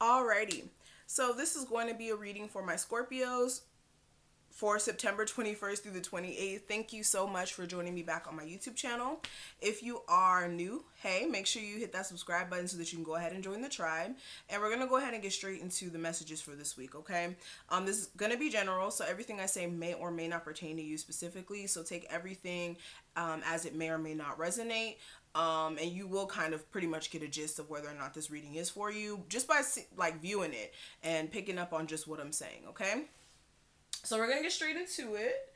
Alrighty, so this is going to be a reading for my Scorpios for September 21st through the 28th. Thank you so much for joining me back on my YouTube channel. If you are new, hey, make sure you hit that subscribe button so that you can go ahead and join the tribe. And we're going to go ahead and get straight into the messages for this week, okay? This is going to be general, so everything I say may or may not pertain to you specifically, so take everything as it may or may not resonate. And you will kind of pretty much get a gist of whether or not this reading is for you just by like viewing it and picking up on just what I'm saying, okay? So we're gonna get straight into it.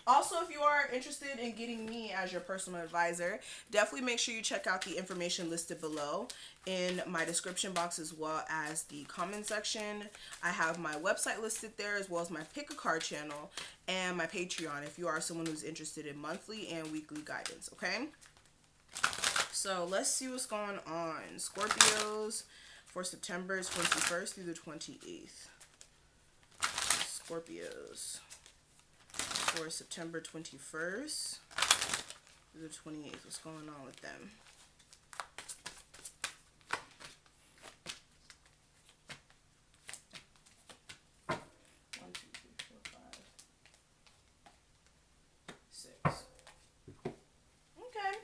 Also, if you are interested in getting me as your personal advisor, definitely make sure you check out the information listed below in my description box as well as the comment section. I have my website listed there as well as my Pick a Card channel and my Patreon if you are someone who's interested in monthly and weekly guidance, okay? So let's see what's going on. Scorpios for September 21st through the 28th. Scorpios for September 21st through the 28th. What's going on with them? One, two, three, four, five, six. Okay.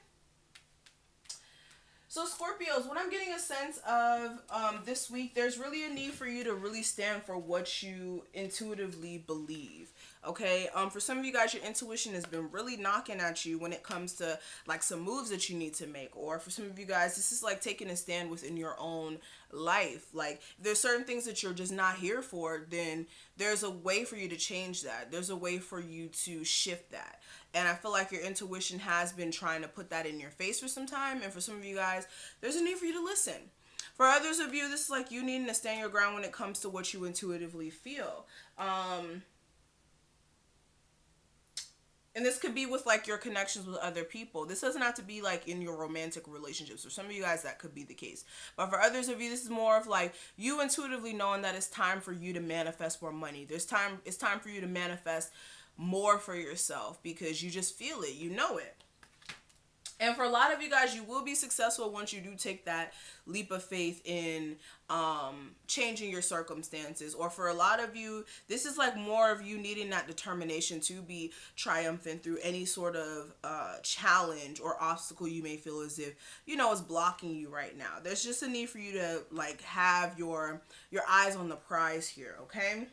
So Scorpios, what I'm getting a sense of this week, there's really a need for you to really stand for what you intuitively believe. Okay, for some of you guys, your intuition has been really knocking at you when it comes to like some moves that you need to make, or for some of you guys, this is like taking a stand within your own life. Like if there's certain things that you're just not here for, then there's a way for you to change that. There's a way for you to shift that. And I feel like your intuition has been trying to put that in your face for some time. And for some of you guys, there's a need for you to listen. For others of you, this is like you needing to stand your ground when it comes to what you intuitively feel. And this could be with like your connections with other people. This doesn't have to be like in your romantic relationships. For some of you guys, that could be the case. But for others of you, this is more of like you intuitively knowing that it's time for you to manifest more money. It's time for you to manifest more for yourself because you just feel it. You know it. And for a lot of you guys, you will be successful once you do take that leap of faith in changing your circumstances. Or for a lot of you, this is like more of you needing that determination to be triumphant through any sort of challenge or obstacle you may feel as if, you know, is blocking you right now. There's just a need for you to like have your eyes on the prize here, okay?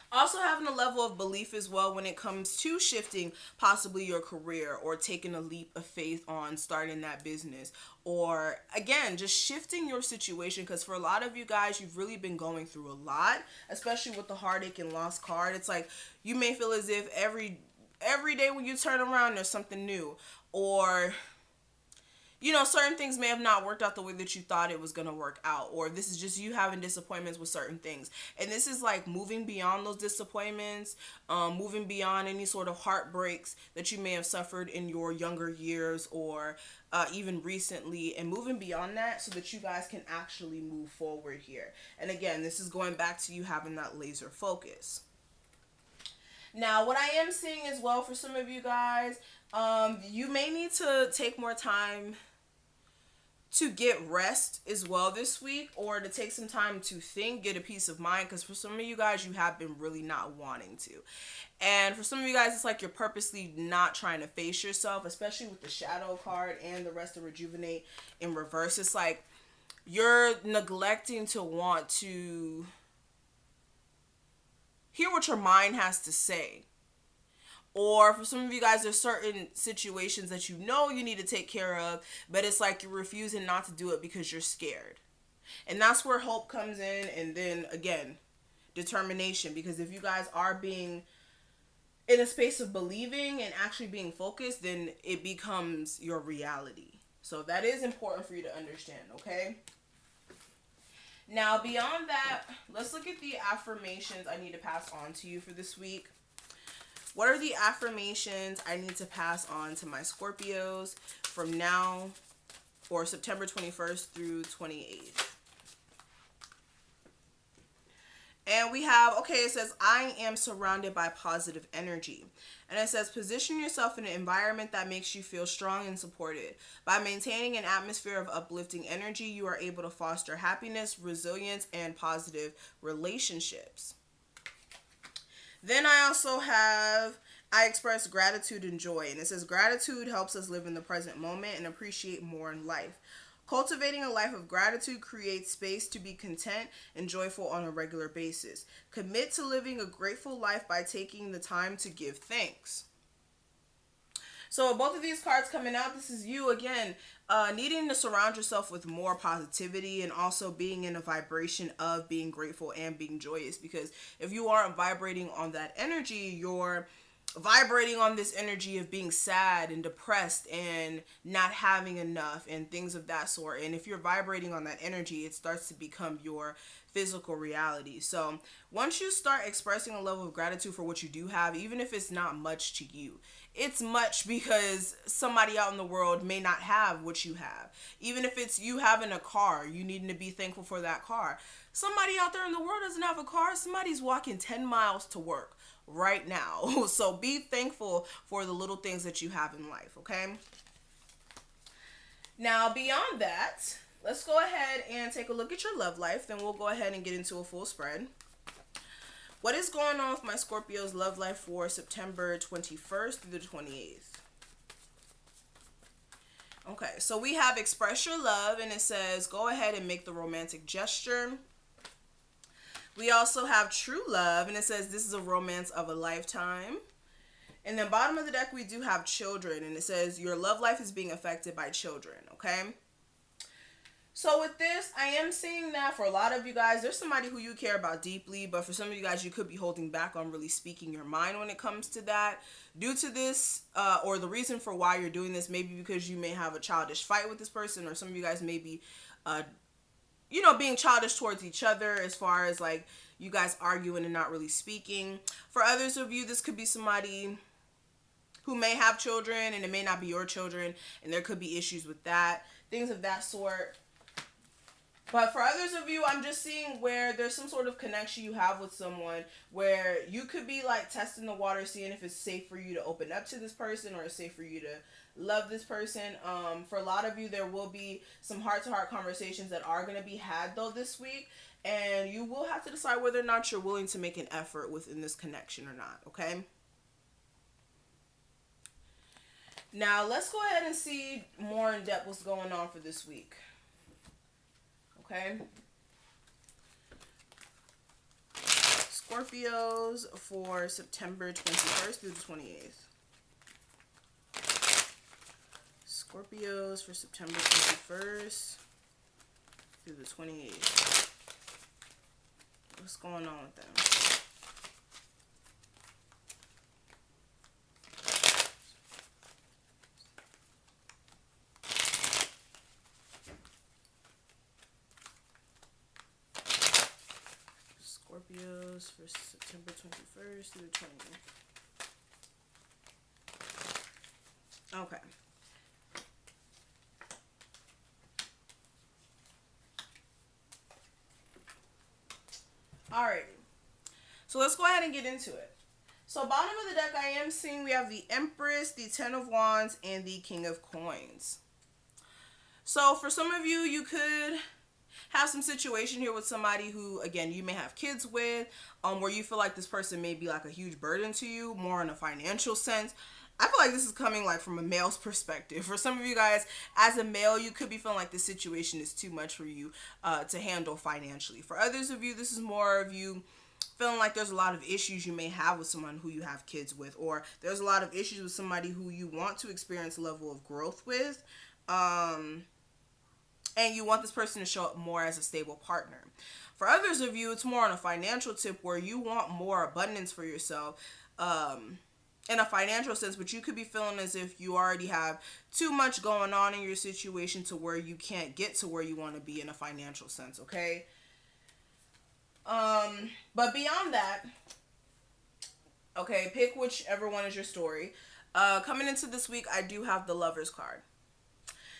Also having a level of belief as well when it comes to shifting possibly your career or taking a leap of faith on starting that business, or again just shifting your situation, because for a lot of you guys, you've really been going through a lot, especially with the heartache and lost card. It's like you may feel as if every day when you turn around there's something new, or you know, certain things may have not worked out the way that you thought it was going to work out, or this is just you having disappointments with certain things. And this is like moving beyond those disappointments, moving beyond any sort of heartbreaks that you may have suffered in your younger years or even recently, and moving beyond that so that you guys can actually move forward here. And again, this is going back to you having that laser focus. Now, what I am seeing as well for some of you guys, you may need to take more time to get rest as well this week, or to take some time to think, get a peace of mind, because for some of you guys, you have been really not wanting to. And for some of you guys, it's like you're purposely not trying to face yourself, especially with the shadow card and the rest of rejuvenate in reverse. It's like you're neglecting to want to hear what your mind has to say. Or for some of you guys, there's certain situations that you know you need to take care of, but it's like you're refusing not to do it because you're scared. And that's where hope comes in, and then again, determination. Because if you guys are being in a space of believing and actually being focused, then it becomes your reality. So that is important for you to understand, okay? Now, beyond that, let's look at the affirmations I need to pass on to you for this week. What are the affirmations I need to pass on to my Scorpios from now, or September 21st through 28th? And we have, okay, it says, I am surrounded by positive energy. And it says, position yourself in an environment that makes you feel strong and supported. By maintaining an atmosphere of uplifting energy, you are able to foster happiness, resilience, and positive relationships. Then I also have, I express gratitude and joy. And it says, gratitude helps us live in the present moment and appreciate more in life. Cultivating a life of gratitude creates space to be content and joyful on a regular basis. Commit to living a grateful life by taking the time to give thanks. So both of these cards coming out, this is you again, needing to surround yourself with more positivity and also being in a vibration of being grateful and being joyous. Because if you aren't vibrating on that energy, you're vibrating on this energy of being sad and depressed and not having enough and things of that sort. And if you're vibrating on that energy, it starts to become your physical reality. So once you start expressing a level of gratitude for what you do have, even if it's not much to you, it's much because somebody out in the world may not have what you have. Even if it's you having a car, you needing to be thankful for that car. Somebody out there in the world doesn't have a car. Somebody's walking 10 miles to work right now. So be thankful for the little things that you have in life, okay? Now, beyond that, let's go ahead and take a look at your love life. Then we'll go ahead and get into a full spread. What is going on with my Scorpio's love life for September 21st through the 28th? Okay, so we have express your love, and it says go ahead and make the romantic gesture. We also have true love, and it says this is a romance of a lifetime. And then bottom of the deck, we do have children, and it says your love life is being affected by children, okay? So with this, I am seeing that for a lot of you guys, there's somebody who you care about deeply, but for some of you guys, you could be holding back on really speaking your mind when it comes to that. Due to this, or the reason for why you're doing this, maybe because you may have a childish fight with this person, or some of you guys may be being childish towards each other as far as like you guys arguing and not really speaking. For others of you, this could be somebody who may have children and it may not be your children, and there could be issues with that, things of that sort. But for others of you, I'm just seeing where there's some sort of connection you have with someone where you could be like testing the water, seeing if it's safe for you to open up to this person or it's safe for you to love this person. For a lot of you, there will be some heart-to-heart conversations that are going to be had though this week, and you will have to decide whether or not you're willing to make an effort within this connection or not, okay? Now, let's go ahead and see more in depth what's going on for this week. Okay? Scorpios for September 21st through the 28th. Scorpios for September 21st through the 28th. What's going on with them? Scorpios for September 21st through the 20th. Okay. Alrighty. So let's go ahead and get into it. So bottom of the deck, I am seeing we have the Empress, the Ten of Wands, and the King of Coins. So for some of you, you could have some situation here with somebody who, again, you may have kids with, where you feel like this person may be like a huge burden to you, more in a financial sense. I feel like this is coming like from a male's perspective. For some of you guys, as a male, you could be feeling like this situation is too much for you to handle financially. For others of you, this is more of you feeling like there's a lot of issues you may have with someone who you have kids with, or there's a lot of issues with somebody who you want to experience a level of growth with. And you want this person to show up more as a stable partner. For others of you, it's more on a financial tip where you want more abundance for yourself in a financial sense, but you could be feeling as if you already have too much going on in your situation to where you can't get to where you want to be in a financial sense, okay? But beyond that, okay, pick whichever one is your story. Coming into this week, I do have the Lovers card.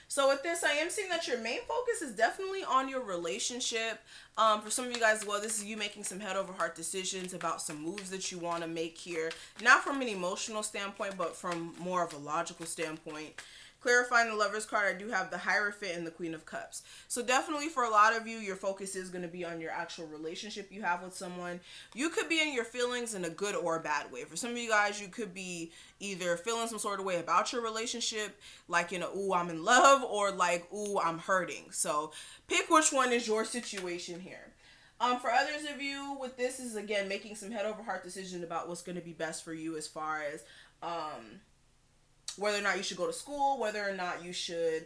So with this, I am seeing that your main focus is definitely on your relationship. For some of you guys, well, this is you making some head over heart decisions about some moves that you want to make here. Not from an emotional standpoint, but from more of a logical standpoint. Clarifying the Lover's card, I do have the Hierophant and the Queen of Cups. So definitely for a lot of you, your focus is going to be on your actual relationship you have with someone. You could be in your feelings in a good or a bad way. For some of you guys, you could be either feeling some sort of way about your relationship, like in a, ooh, I'm in love, or like, ooh, I'm hurting. So pick which one is your situation here. For others of you, with this is, again, making some head over heart decisions about what's going to be best for you as far as whether or not you should go to school, whether or not you should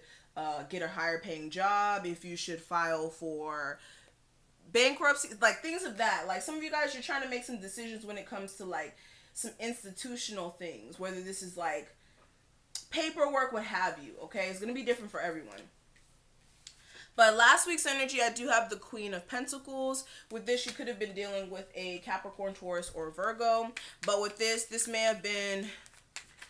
get a higher paying job, if you should file for bankruptcy, like things of that. Like some of you guys, you're trying to make some decisions when it comes to like some institutional things, whether this is like paperwork, what have you, okay? It's going to be different for everyone. But last week's energy, I do have the Queen of Pentacles. With this, you could have been dealing with a Capricorn, Taurus, or Virgo. But with this may have been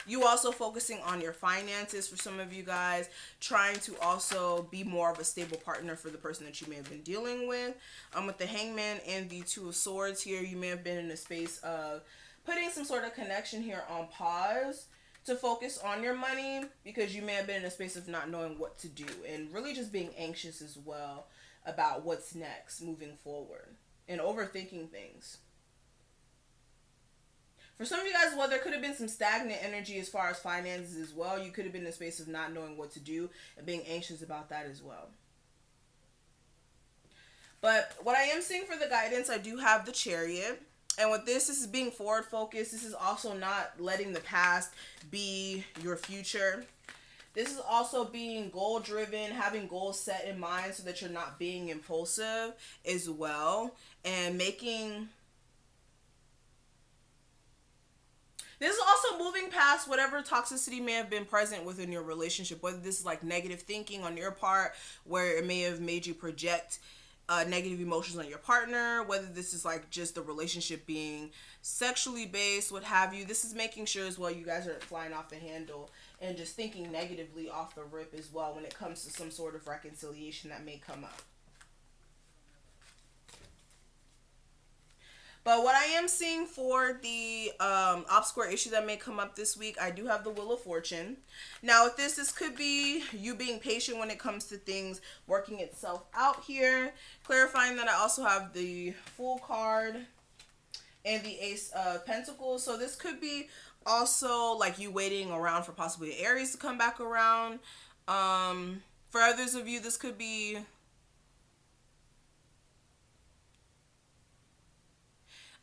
you also focusing on your finances for some of you guys, trying to also be more of a stable partner for the person that you may have been dealing with. With the Hangman and the Two of Swords here, you may have been in a space of putting some sort of connection here on pause to focus on your money, because you may have been in a space of not knowing what to do and really just being anxious as well about what's next moving forward and overthinking things. For some of you guys, well, there could have been some stagnant energy as far as finances as well. You could have been in a space of not knowing what to do and being anxious about that as well. But what I am seeing for the guidance, I do have the Chariot. And with this is being forward focused. This is also not letting the past be your future. This is also being goal driven, having goals set in mind so that you're not being impulsive as well. And making... This is also moving past whatever toxicity may have been present within your relationship, whether this is like negative thinking on your part, where it may have made you project negative emotions on your partner, whether this is like just the relationship being sexually based, what have you. This is making sure as well you guys aren't flying off the handle and just thinking negatively off the rip as well when it comes to some sort of reconciliation that may come up. But what I am seeing for the obscure issue that may come up this week, I do have the Wheel of Fortune. Now with this could be you being patient when it comes to things working itself out here. Clarifying that I also have the Fool card and the Ace of Pentacles. So this could be also like you waiting around for possibly Aries to come back around. For others of you, this could be...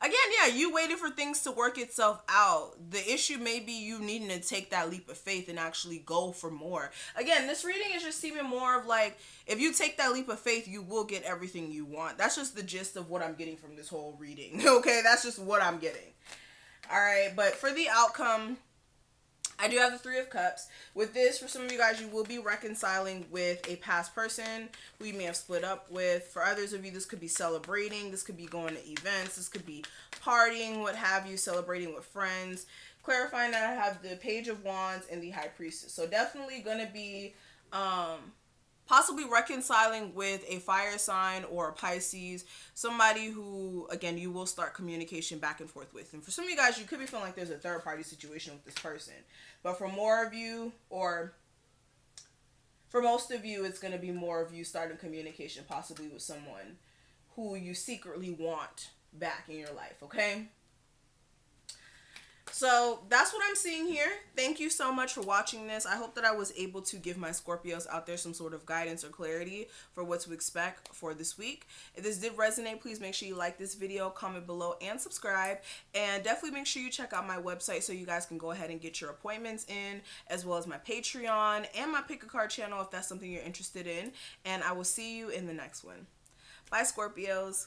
Again, yeah, you waiting for things to work itself out. The issue may be you needing to take that leap of faith and actually go for more. Again, this reading is just seeming more of like, if you take that leap of faith, you will get everything you want. That's just the gist of what I'm getting from this whole reading. Okay, that's just what I'm getting. All right, but for the outcome, I do have the Three of Cups. With this, for some of you guys, you will be reconciling with a past person who you may have split up with. For others of you, this could be celebrating. This could be going to events. This could be partying, what have you, celebrating with friends. Clarifying that I have the Page of Wands and the High Priestess. So definitely going to be possibly reconciling with a fire sign or a Pisces, somebody who, again, you will start communication back and forth with. And for some of you guys, you could be feeling like there's a third party situation with this person. But for more of you, or for most of you, it's going to be more of you starting communication possibly with someone who you secretly want back in your life, okay? So that's what I'm seeing here. Thank you so much for watching this. I hope that I was able to give my Scorpios out there some sort of guidance or clarity for what to expect for this week. If this did resonate, please make sure you like this video, comment below, and subscribe. And definitely make sure you check out my website so you guys can go ahead and get your appointments in, as well as my Patreon and my Pick a Card channel if that's something you're interested in. And I will see you in the next one. Bye, Scorpios.